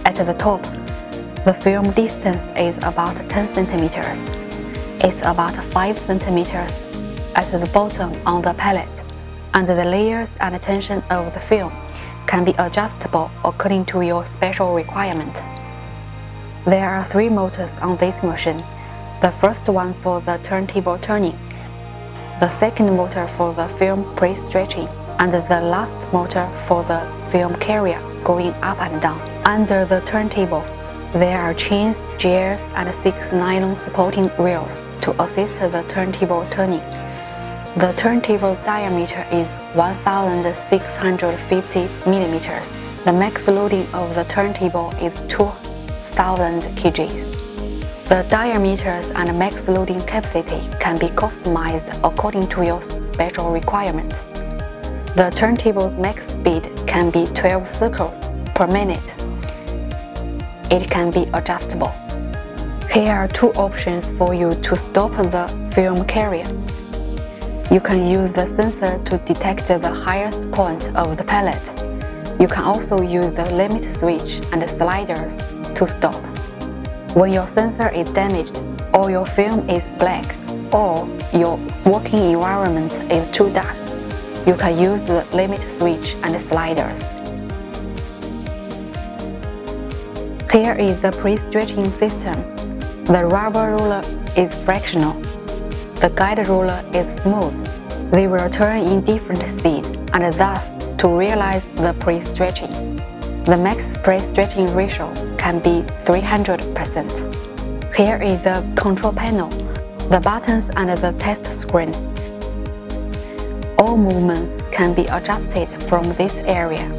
At the top, the film distance is about 10 centimeters. It's about 5 centimeters at the bottom on the pallet, and the layers and tension of the film can be adjustable according to your special requirement. There are 3 motors on this machine. The first one for the turntable turning, the second motor for the film pre-stretching, and the last motor for the film carrier going up and down. Under the turntable, there are chains, gears, and 6 nylon supporting rails to assist the turntable turning. The turntable diameter is 1,650 millimeters. The max loading of the turntable is 2,000 kgs. The diameters and max loading capacity can be customized according to your special requirements. The turntable's max speed can be 12 circles per minute. It can be adjustable. Here are 2 options for you to stop the film carrier. You can use the sensor to detect the highest point of the pallet. You can also use the limit switch and sliders to stop. When your sensor is damaged, or your film is black, or your working environment is too dark, you can use the limit switch and sliders. Here is the pre-stretching system. The rubber roller is frictional. The guide roller is smooth. They will turn in different speeds, and thus to realize the pre-stretching. The max pre-stretching ratio can be 300%. Here is the control panel, the buttons and the test screen. All movements can be adjusted from this area.